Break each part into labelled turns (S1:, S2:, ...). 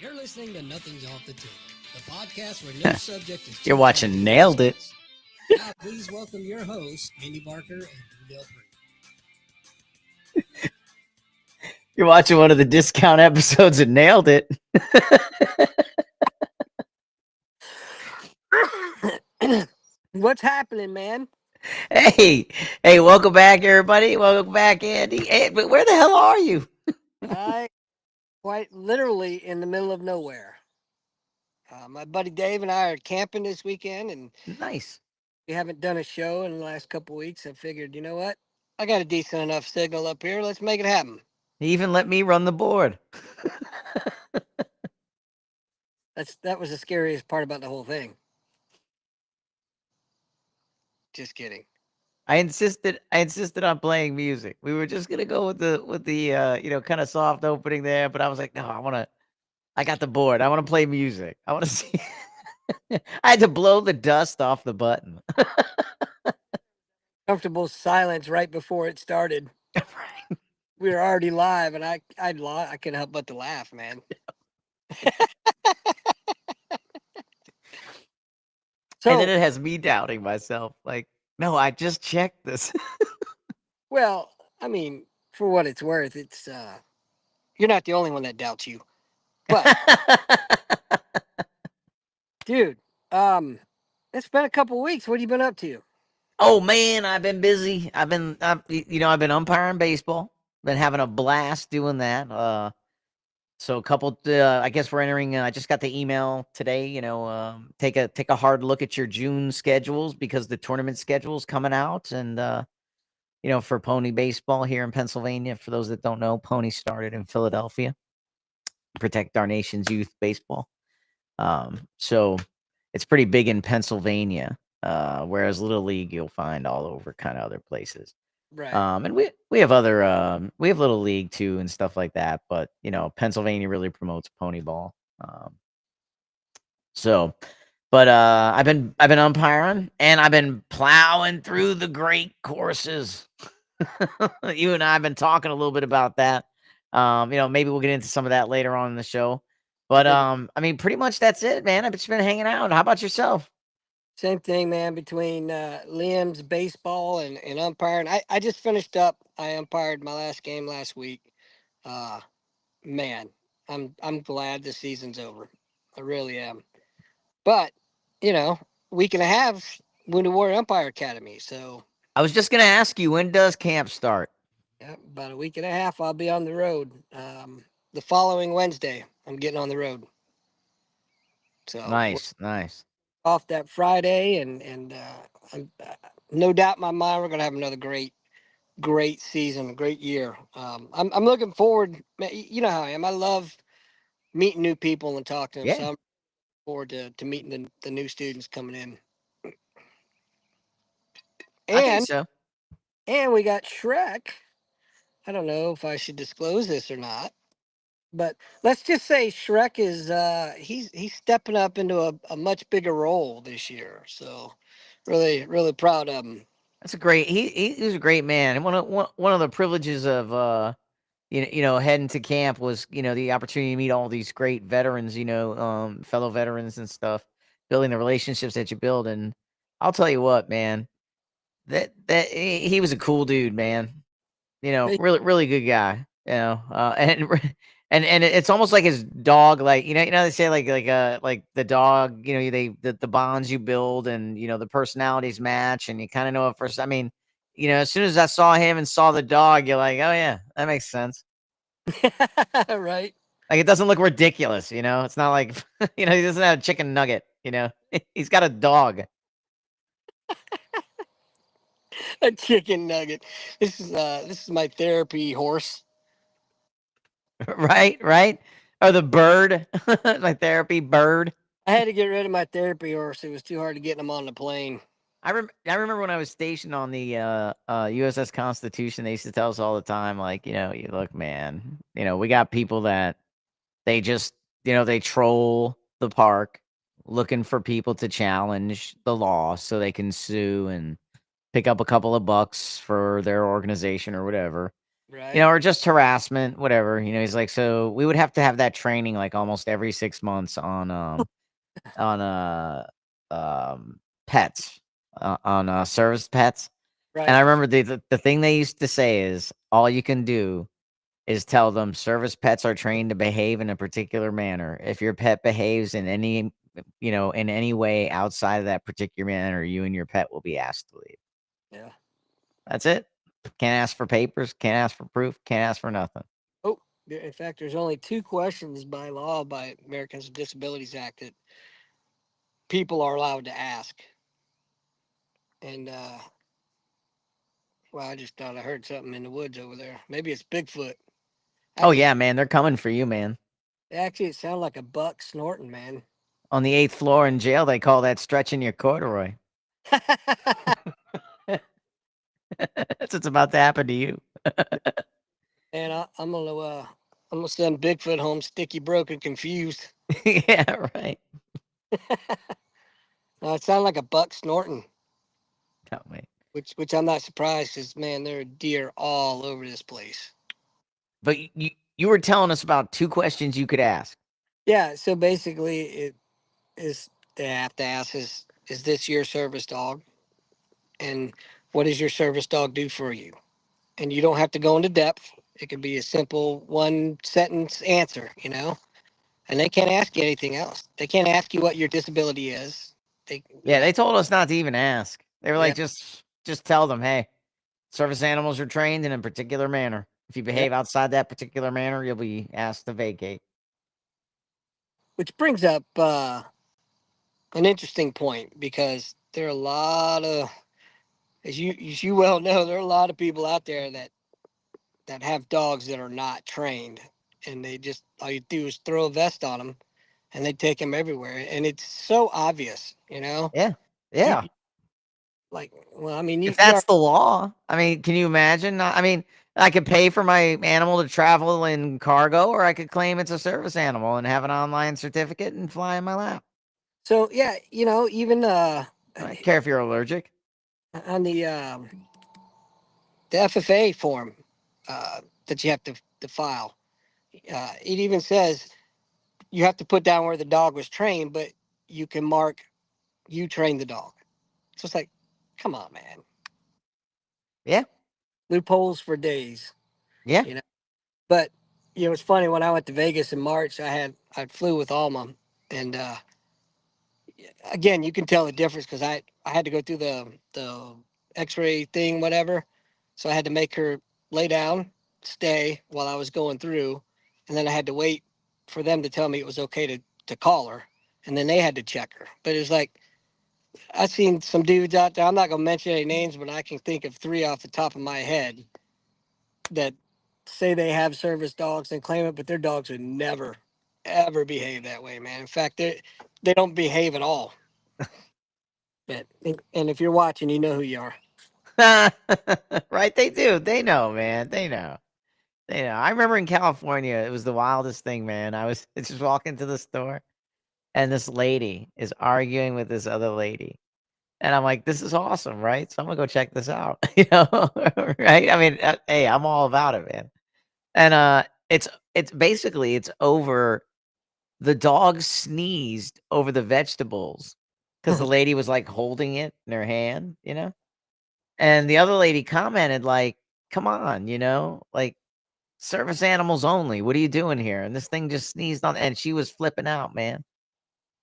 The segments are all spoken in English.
S1: You're listening to Nothing's Off the Table, the podcast where no subject is too
S2: You're watching
S1: taboo to
S2: Nailed It.
S1: discuss. Now, please welcome your hosts, Andy Barker and Drew Del
S2: You're watching one of the discount episodes of Nailed It.
S3: What's happening, man?
S2: Hey, welcome back, everybody. Welcome back, Andy. Hey, but where the hell are you?
S3: I quite literally in the middle of nowhere. My buddy Dave and I are camping this weekend, and
S2: Nice.
S3: we haven't done a show in the last couple weeks. I figured, you know what? I got a decent enough signal up here. Let's make it happen.
S2: He even let me run the board.
S3: That was the scariest part about the whole thing. Just kidding.
S2: I insisted on playing music. We were just gonna go with the kind of soft opening there, but I was like, no, I got the board. I want to play music. I want to see. I had to blow the dust off the button.
S3: Comfortable silence right before it started.
S2: Right.
S3: We were already live, and I couldn't help but to laugh, man.
S2: And then it has me doubting myself. Like, no, I just checked this.
S3: Well, I mean, for what it's worth, it's you're not the only one that doubts you. But dude, it's been a couple weeks. What have you been up to?
S2: Oh man, I've been busy. I've been umpiring baseball. Been having a blast doing that. So a couple. I guess we're entering. I just got the email today. Take a hard look at your June schedules because the tournament schedule's coming out, and for Pony baseball here in Pennsylvania. For those that don't know, Pony started in Philadelphia, protect our nation's youth baseball. So it's pretty big in Pennsylvania. Whereas Little League you'll find all over kind of other places.
S3: Right.
S2: And we have other we have Little League too and stuff like that, but Pennsylvania really promotes pony ball. But I've been umpiring and I've been plowing through the great courses. You and I have been talking a little bit about that. Maybe we'll get into some of that later on in the show. But I mean, pretty much that's it, man. I've just been hanging out. How about yourself?
S3: Same thing, man, between Liam's baseball and umpiring. I just finished up. I umpired my last game last week. Man, I'm glad the season's over. I really am. But, week and a half, Wounded Warrior Umpire Academy. So
S2: I was just gonna ask you, when does camp start?
S3: yeah, about a week and a half I'll be on the road. The following Wednesday, I'm getting on the road. So
S2: Nice.
S3: off that Friday, and I'm no doubt in my mind we're gonna have another great season, a great year. I'm looking forward. You know how I am. I love meeting new people and talking to them.
S2: Yeah.
S3: So I'm looking forward to meeting the new students coming in.
S2: I think
S3: And
S2: so.
S3: we got Shrek. I don't know if I should disclose this or not, but let's just say Shrek is he's stepping up into a much bigger role this year. So really proud of him.
S2: That's a great. He's a great man. And one of the privileges of heading to camp was the opportunity to meet all these great veterans. Fellow veterans and stuff. Building the relationships that you build, and I'll tell you what, man. He was a cool dude, man. Really good guy. And it's almost like his dog, like they say like the dog, the bonds you build and the personalities match, and you kind of know at first. I mean, as soon as I saw him and saw the dog, you're like, oh yeah, that makes sense.
S3: Right.
S2: Like it doesn't look ridiculous, It's not like he doesn't have a chicken nugget, He's got a dog.
S3: A chicken nugget. This is my therapy horse.
S2: Right. Or the bird, my therapy bird.
S3: I had to get rid of my therapy horse. It was too hard to get him on the plane.
S2: I remember when I was stationed on the USS Constitution, they used to tell us all the time, like, you look, man, we got people that they just, they troll the park looking for people to challenge the law so they can sue and pick up a couple of bucks for their organization or whatever.
S3: Right.
S2: or just harassment, whatever. He's like, so we would have to have that training like almost every 6 months on pets, on service pets. And
S3: Right.
S2: I remember the thing they used to say is all you can do is tell them service pets are trained to behave in a particular manner. If your pet behaves in any way outside of that particular manner, you and your pet will be asked to leave.
S3: Yeah.
S2: That's it. Can't ask for papers, can't ask for proof, can't ask for nothing.
S3: Oh, in fact, there's only two questions by law by Americans with Disabilities Act that people are allowed to ask. And well, I just thought I heard something in the woods over there. Maybe it's Bigfoot.
S2: Oh
S3: Actually,
S2: yeah, man, they're coming for you, man.
S3: it sounded like a buck snorting, man.
S2: On the 8th floor in jail, they call that stretching your corduroy. That's what's about to happen to you.
S3: And I'm gonna send Bigfoot home sticky, broken, confused.
S2: Yeah, right.
S3: It sounded like a buck snorting,
S2: Oh, man.
S3: which I'm not surprised because man, there are deer all over this place.
S2: But you were telling us about two questions you could ask.
S3: Yeah, so basically, it is they have to ask is this your service dog, and what does your service dog do for you? And you don't have to go into depth. It could be a simple one sentence answer, And they can't ask you anything else. They can't ask you what your disability is. They,
S2: Yeah, they told us not to even ask. They were
S3: yeah,
S2: like, just tell them, hey, service animals are trained in a particular manner. If you
S3: yeah.
S2: behave outside that particular manner, you'll be asked to vacate.
S3: Which brings up an interesting point because there are a lot of, as you well know, there are a lot of people out there that have dogs that are not trained, and they just all you do is throw a vest on them, and they take them everywhere, and it's so obvious,
S2: Yeah.
S3: You
S2: Yeah.
S3: like, well, I mean,
S2: If
S3: you are
S2: that's the law, I mean, can you imagine? I mean, I could pay for my animal to travel in cargo, or I could claim it's a service animal and have an online certificate and fly in my lap.
S3: so yeah, even
S2: I don't care if you're allergic.
S3: on the FFA form that you have to file, it even says you have to put down where the dog was trained, but you can mark you trained the dog. So it's like, come on, man.
S2: Yeah.
S3: Loopholes for days,
S2: Yeah.
S3: you know. But it's funny when I went to Vegas in March. I flew with Alma, and again, you can tell the difference because I had to go through the X-ray thing, whatever. So I had to make her lay down, stay while I was going through, and then I had to wait for them to tell me it was okay to call her, and then they had to check her. But it was like I've seen some dudes out there. I'm not gonna mention any names, but I can think of three off the top of my head that say they have service dogs and claim it, but their dogs would never, ever behave that way, man. In fact, they don't behave at all. But, and if you're watching, you know who you are.
S2: Right? They do. They know, man. They know. They know. I remember in California, it was the wildest thing, man. I was just walking to the store, and this lady is arguing with this other lady. And I'm like, this is awesome, right? So I'm gonna go check this out, right? I mean, hey, I'm all about it, man. And it's basically it's over the dog sneezed over the vegetables because the lady was like holding it in her hand. And the other lady commented like, "Come on, like service animals only. What are you doing here?" And this thing just sneezed on, and she was flipping out, man.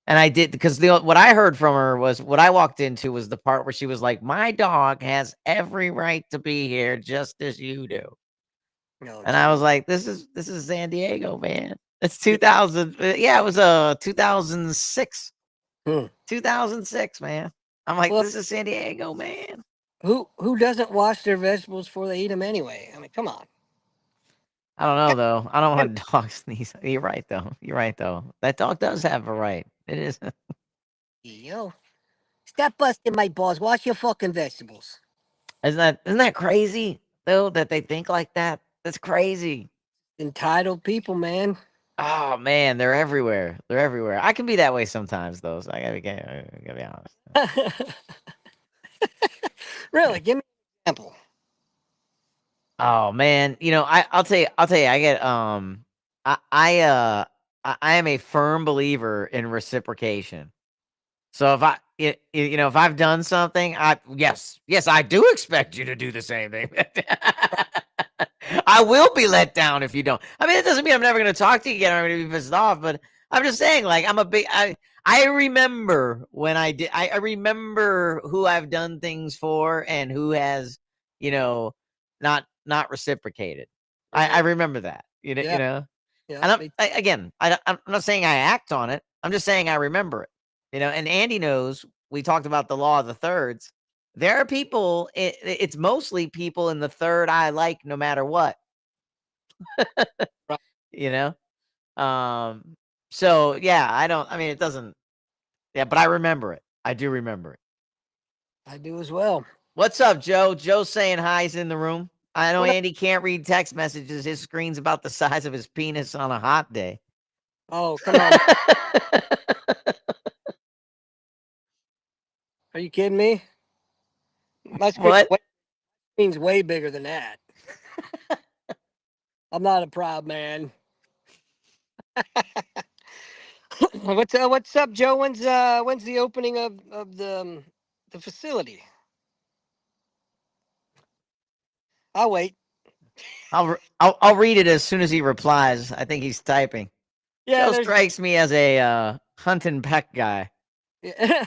S2: And I did because what I heard from her was what I walked into was the part where she was like, "My dog has every right to be here, just as you do."
S3: No,
S2: And I
S3: gee.
S2: was like, "This is San Diego, man. It's 2000. Yeah, it was 2006,
S3: Hmm.
S2: 2006, man. I'm like,
S3: Well,
S2: this is San Diego, man.
S3: who doesn't wash their vegetables before they eat them anyway? I mean, come on.
S2: I don't know though. I don't want dogs sneeze. You're right though. You're right though. That dog does have a right. It is.
S3: Yo, stop busting my balls. Wash your fucking vegetables.
S2: Isn't that crazy though that they think like that? That's crazy.
S3: Entitled people, man.
S2: Oh man, they're everywhere. They're everywhere. I can be that way sometimes though. So I gotta be honest.
S3: Really, give me an example.
S2: Oh man, I'll tell you, I get I am a firm believer in reciprocation. So if I've done something, yes, I do expect you to do the same thing. I will be let down if you don't. I mean, it doesn't mean I'm never going to talk to you again. I'm going to be pissed off, but I'm just saying, like, I remember when I remember who I've done things for and who has, you know, not reciprocated. I
S3: Right.
S2: remember that,
S3: Yeah. Yeah.
S2: and I'm not saying I act on it. I'm just saying I remember it. And Andy knows we talked about the law of the thirds. There are people, it's mostly people in the third I like no matter what,
S3: Right.
S2: you know? Um, so yeah, I mean, it doesn't, yeah, but I remember it. I do remember it.
S3: I do as well.
S2: What's up, Joe? Joe's saying hi's in the room. I know
S3: What up?
S2: Andy can't read text messages. His screen's about the size of his penis on a hot day.
S3: Oh, come on. Are you kidding me? My
S2: What?
S3: screen's way bigger than that. I'm not a proud man. What's up, Joe? When's the opening of the facility? I'll wait.
S2: I'll read it as soon as he replies. I think he's typing.
S3: Yeah,
S2: Joe
S3: there's
S2: strikes me as a hunt and peck guy.
S3: yeah.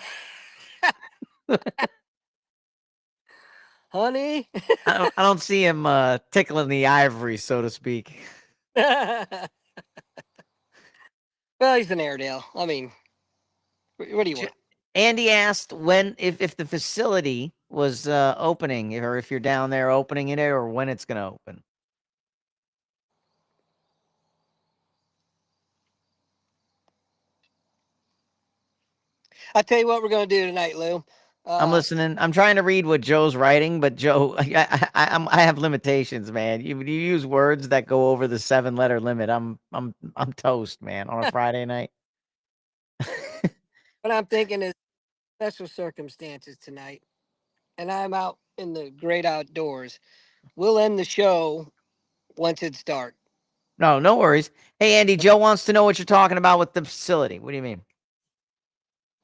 S3: Honey.
S2: I don't see him tickling the ivory, so to speak.
S3: Well, he's an Airedale. I mean, what do you want?
S2: Andy asked when if the facility was opening, or if you're down there opening it, or when it's going to open.
S3: I'll tell you what we're gonna do tonight, Lou.
S2: I'm listening. I'm trying to read what Joe's writing, but Joe, I have limitations, man. You use words that go over the 7-letter limit. I'm toast, man, on a Friday night.
S3: What I'm thinking is special circumstances tonight, and I'm out in the great outdoors. We'll end the show once it's dark.
S2: No worries. Hey, Andy, Joe wants to know what you're talking about with the facility. What do you mean?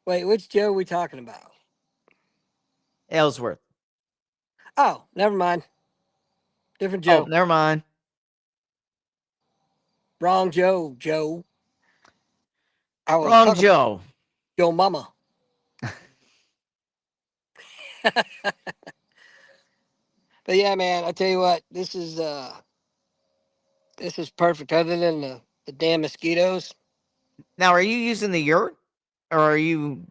S3: Wait, which Joe are we talking about?
S2: Ellsworth.
S3: Oh, never mind. Different
S2: Oh,
S3: Joe.
S2: never mind.
S3: Wrong Joe, Joe. I was
S2: Wrong
S3: talking about
S2: Joe.
S3: Joe Mama. But yeah, man, I tell you what, this is perfect. Other than the damn mosquitoes.
S2: Now, are you using the yurt, or are you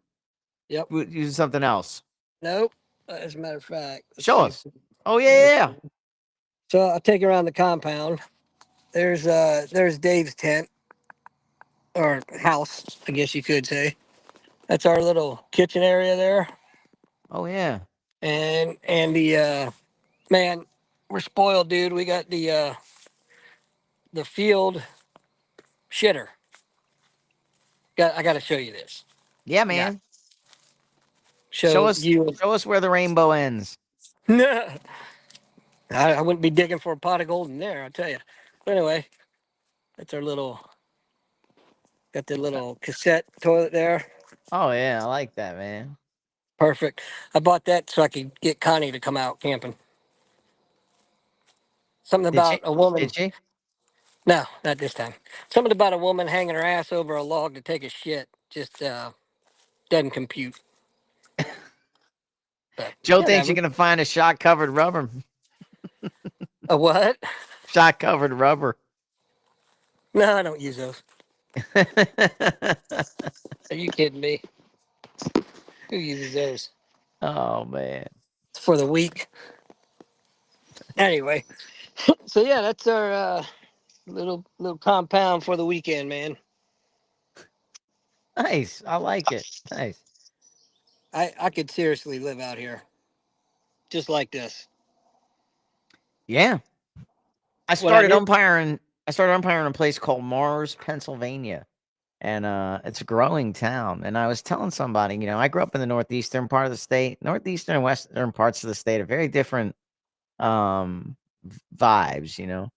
S3: Yep.
S2: using something else?
S3: Nope. As a matter of fact, let's
S2: Show
S3: see.
S2: us. Oh yeah.
S3: So I'll take you around the compound. There's Dave's tent or house, I guess you could say. That's our little kitchen area there.
S2: Oh yeah.
S3: And the man, we're spoiled, dude. We got the field shitter. I got to show you this.
S2: Yeah,
S3: I got
S2: man. Show
S3: show
S2: us.
S3: you.
S2: Show us where the rainbow ends.
S3: I wouldn't be digging for a pot of gold in there, I'll tell you. But anyway, that's our little. Got the little cassette toilet there.
S2: Oh yeah, I like that, man.
S3: Perfect. I bought that so I could get Connie to come out camping. Something
S2: Did she?
S3: about a woman.
S2: Did she?
S3: No, not this time. Something about a woman hanging her ass over a log to take a shit just doesn't compute. But
S2: Joe thinks you're
S3: whatever.
S2: gonna find a shot covered rubber.
S3: A what?
S2: Shot covered rubber.
S3: No, I don't use those. Are you kidding me? Who uses those?
S2: Oh man.
S3: It's for the weak. Anyway, so yeah, that's our little compound for the weekend, man.
S2: Nice. I like it. Nice.
S3: I could seriously live out here, just like this.
S2: Yeah. I
S3: When I
S2: started
S3: hear,
S2: umpiring. I started umpiring in a place called Mars, Pennsylvania, and it's a growing town. And I was telling somebody, I grew up in the northeastern part of the state. Northeastern and western parts of the state are very different, vibes,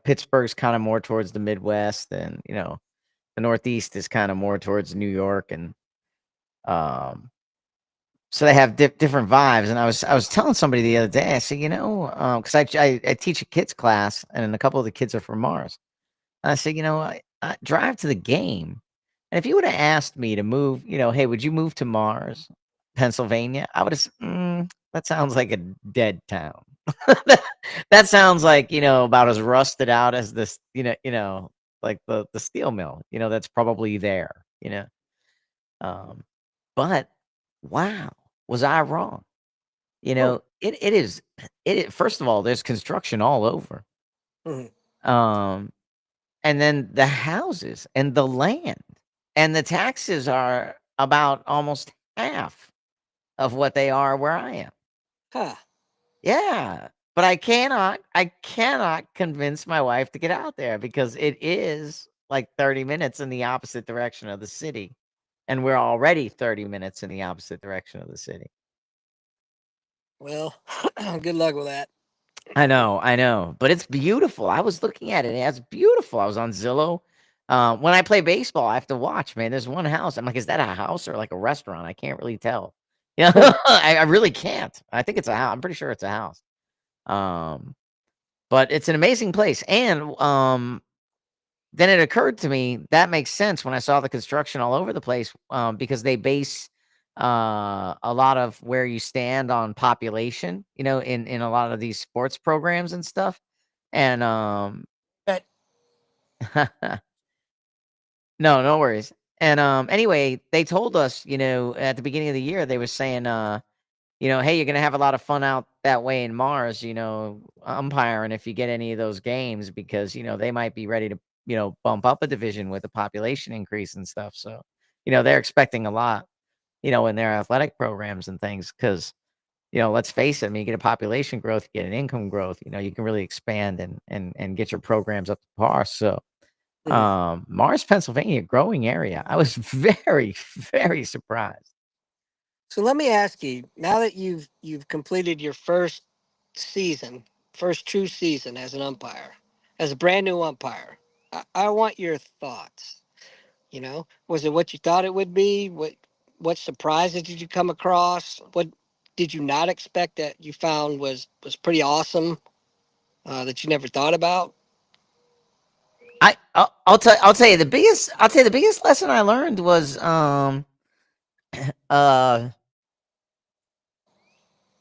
S2: Pittsburgh's kind of more towards the Midwest, and the Northeast is kind of more towards New York, and um so they have different vibes. And I was telling somebody the other day, I said, because I teach a kids class, and a couple of the kids are from Mars. And I said, I drive to the game, and if you would have asked me to move, hey, would you move to Mars, Pennsylvania? I would have said, that sounds like a dead town. that, that sounds like about as rusted out as this, like the steel mill, that's probably there, um, but wow, was I wrong?
S3: Oh,
S2: It is first of all, there's construction all over.
S3: mhm.
S2: Um, and then the houses and the land and the taxes are about almost half of what they are where I am.
S3: Huh.
S2: Yeah. But I cannot convince my wife to get out there because it is like 30 minutes in the opposite direction of the city. And we're already 30 minutes in the opposite direction of the city.
S3: Well, good luck with that.
S2: I know, but it's beautiful. I was looking at it. It's beautiful. I was on Zillow. When I play baseball, I have to watch, man. There's one house. I'm like, is that a house or like a restaurant? I can't really tell. Yeah, I really can't. I think it's a house. I'm pretty sure it's a house. Um, but it's an amazing place. And then it occurred to me that makes sense when I saw the construction all over the place, because they base a lot of where you stand on population, in a lot of these sports programs and stuff. And
S3: But
S2: no worries. And anyway, they told us, at the beginning of the year, they were saying, hey, you're gonna have a lot of fun out that way in Mars, umpiring if you get any of those games, because they might be ready to bump up a division with the population increase and stuff. So they're expecting a lot, in their athletic programs and things, because let's face it, I mean, you get a population growth, you get an income growth, you can really expand and get your programs up to par. So
S3: mhm.
S2: Mars, Pennsylvania, growing area. I was very, very surprised.
S3: So let me ask you, now that you've completed your first season, first true season as an umpire, as a brand new umpire, I want your thoughts. Was it what you thought it would be? What surprises did you come across? What did you not expect that you found was pretty awesome, that you never thought about?
S2: I'll tell you the biggest lesson I learned was uh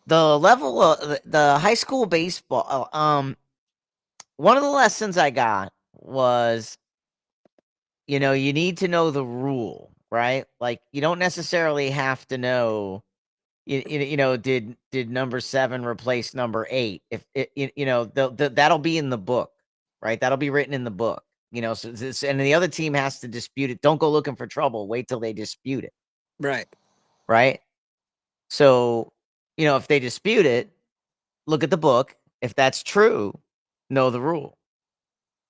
S2: the level of the high school baseball. One of the lessons I got was, you need to know the rule, right? Like, you don't necessarily have to know. Did number 7 replace number 8? If it, that'll be in the book, right? That'll be written in the book. So this, and the other team has to dispute it. Don't go looking for trouble. Wait till they dispute it,
S3: Right.
S2: right? So, if they dispute it, look at the book. If that's true, know the rule,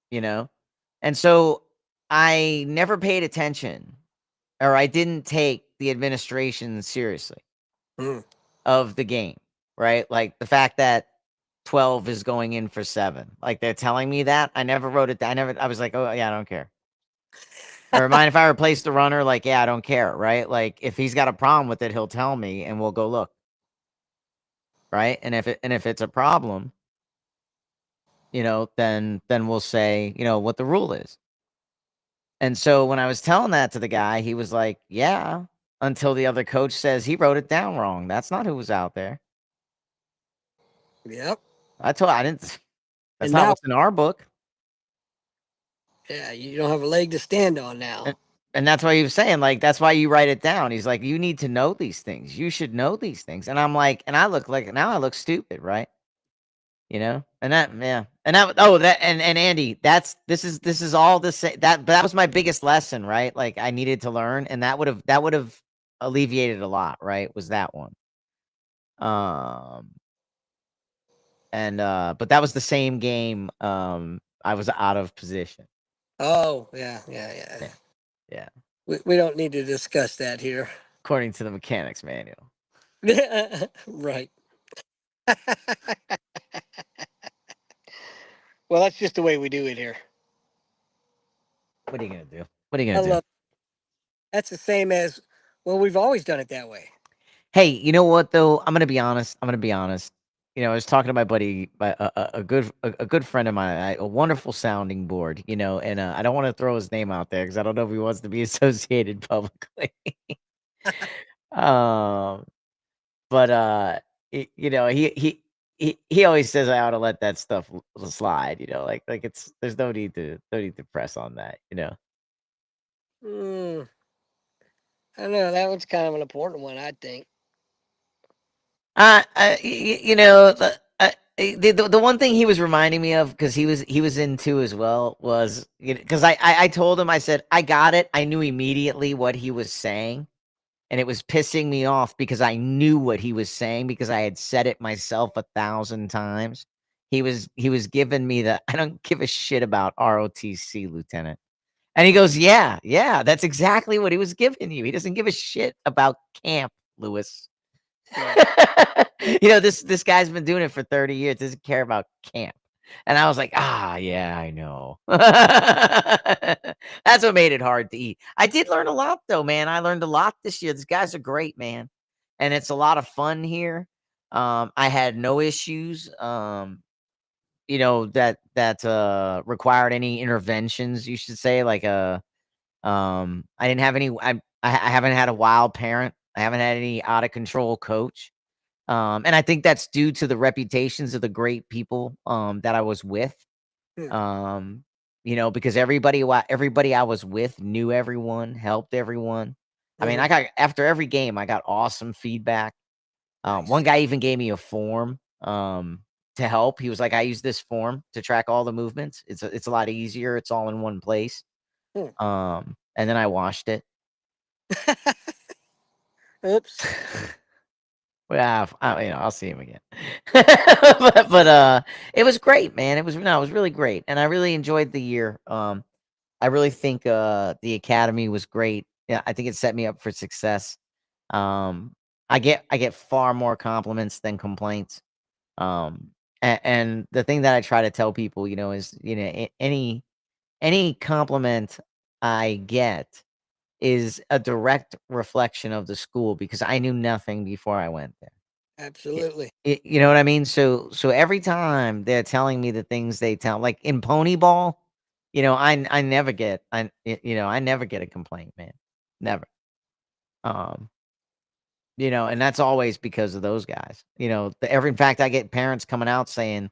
S2: you know? And so I never paid attention, or I didn't take the administration seriously
S3: Mm.
S2: of the game, right? Like the fact that 12 is going in for 7. Like they're telling me that. I never wrote it down. I was like, oh yeah, I don't care. Or mind if I replace the runner? Like, yeah, I don't care, right? Like if he's got a problem with it, he'll tell me and we'll go look. Right. And if it's a problem, then we'll say, what the rule is. And so when I was telling that to the guy, he was like, yeah, until the other coach says he wrote it down wrong. That's not who was out there.
S3: Yep.
S2: I didn't, that's
S3: And
S2: not
S3: now,
S2: what's in our book.
S3: yeah, you don't have a leg to stand on now.
S2: And, and that's why he was saying, like, that's why you write it down. He's like, you need to know these things. You should know these things. And I'm like, and I look like, now I look stupid, right? And that, yeah. And that, oh, that, and Andy, this is all the same. That was my biggest lesson, right? Like I needed to learn. And that would have alleviated a lot, right? Was that one. Um, but that was the same game. I was out of position.
S3: Oh, yeah, yeah, yeah.
S2: Yeah. Yeah.
S3: We don't need to discuss that here.
S2: According to the mechanics manual.
S3: Right. Well, that's just the way we do it here.
S2: What are you gonna do? What are you
S3: I
S2: gonna do?
S3: love. That's the same as. Well, we've always done it that way.
S2: Hey, you know what though? I'm gonna be honest. I'm gonna be honest. You know, I was talking to my buddy, a good friend of mine, a wonderful sounding board. You know, and I don't want to throw his name out there because I don't know if he wants to be associated publicly. um, but you know, he always says I ought to let that stuff slide. You know, like it's there's no need to press on that. You know.
S3: Mm, I don't know. That one's kind of an important one, I think.
S2: You know, the one thing he was reminding me of because he was into as well was because I told him I said I got it. I knew immediately what he was saying, and it was pissing me off because I knew what he was saying because I had said it myself 1,000 times. He was giving me the I don't give a shit about ROTC, Lieutenant. And he goes, yeah, yeah, that's exactly what he was giving you. He doesn't give a shit about camp, Lewis. You know, this guy's been doing it for 30 years, doesn't care about camp. And I was like, "Ah, yeah, I know." That's what made it hard to eat. I did learn a lot though, man. I learned a lot this year. These guys are great, man. And it's a lot of fun here. I had no issues, you know, that required any interventions, you should say, like, I didn't have any I haven't had a wild parent. I haven't had any out of control coach. And I think that's due to the reputations of the great people that I was with.
S3: Hmm.
S2: You know, because everybody I was with knew everyone, helped everyone. I mean,
S3: Mhm.
S2: I got after every game, I got awesome feedback. One
S3: Nice.
S2: guy even gave me a form to help. He was like, "I use this form to track all the movements. It's a lot easier. It's all in one place."
S3: Hmm.
S2: And then I washed it.
S3: Oops.
S2: Yeah, you know, I'll see him again. But it was great, man. It was no, it was really great, and I really enjoyed the year. I really think the academy was great. Yeah, I think it set me up for success. Um, I get far more compliments than complaints. And the thing that I try to tell people, you know, is any compliment I get is a direct reflection of the school because I knew nothing before I went there.
S3: Absolutely.
S2: You know what I mean? So every time they're telling me the things they tell like in pony ball, you know, I never get you know, I never get a complaint, man. Never. Um, you know, and that's always because of those guys. You know, in fact I get parents coming out saying,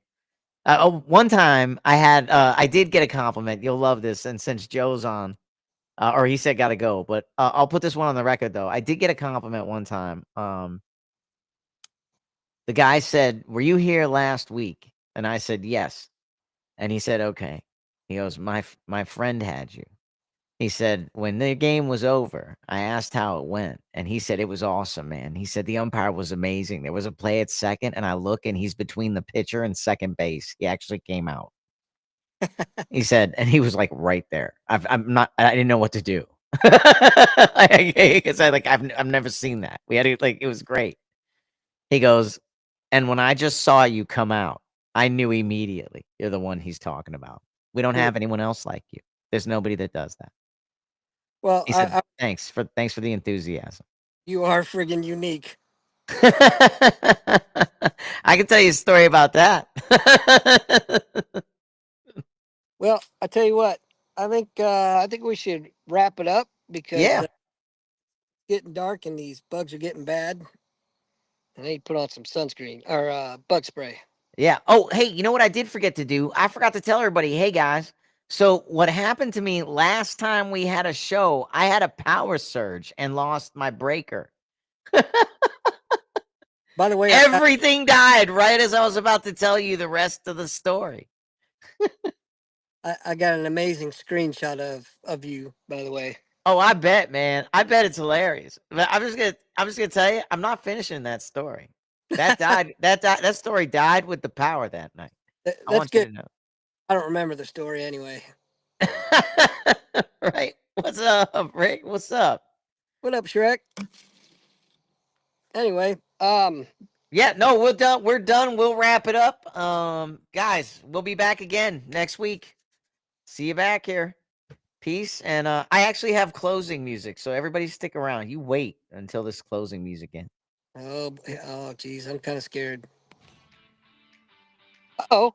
S2: one time I did get a compliment. You'll love this. And since Joe's on, or he said gotta go, but I'll put this one on the record though. I did get a compliment one time. The guy said, "Were you here last week?" And I said, "Yes." And he said, "Okay." He goes, My friend had you." He said, "When the game was over, I asked how it went, and he said it was awesome, man." He said the umpire was amazing. There was a play at second, and I look, and he's between the pitcher and second base. He actually came out. He said, and he was like right there. I'm not. I didn't know what to do because I've never seen that. We had it like it was great. He goes, and when I just saw you come out, I knew immediately you're the one he's talking about. We don't
S3: Hmm.
S2: have anyone else like you. There's nobody that does that.
S3: Well,
S2: He said, thanks for the enthusiasm."
S3: you are friggin' unique.
S2: I can tell you a story about that.
S3: Well, I tell you what. I think we should wrap it up because
S2: Yeah.
S3: it's getting dark and these bugs are getting bad. I need to put on some sunscreen or bug spray.
S2: Yeah. Oh, hey, you know what I did forget to do? I forgot to tell everybody, hey guys. So what happened to me last time we had a show, I had a power surge and lost my breaker.
S3: By the way,
S2: Everything died right as I was about to tell you the rest of the story.
S3: I got an amazing screenshot of you. By the way,
S2: Oh, I bet, man. I bet it's hilarious. But I'm just gonna tell you, I'm not finishing that story. That story died with the power that night. I
S3: That's
S2: want you
S3: good.
S2: to know.
S3: I don't remember the story anyway.
S2: Right. What's up, Rick? What's up?
S3: What up, Shrek? Anyway,
S2: Yeah, no, we're done. We're done. We'll wrap it up. Guys, we'll be back again next week. See you back here. Peace. And I actually have closing music, so everybody stick around. You wait until this closing music ends.
S3: Oh, geez, I'm kind of scared. Oh,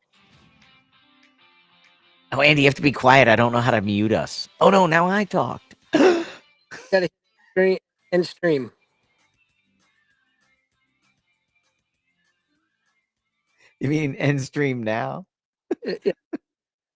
S2: Oh, Andy, you have to be quiet. I don't know how to mute us. Oh no, now I talked.
S3: gotta end stream.
S2: You mean end stream now?
S3: Yeah.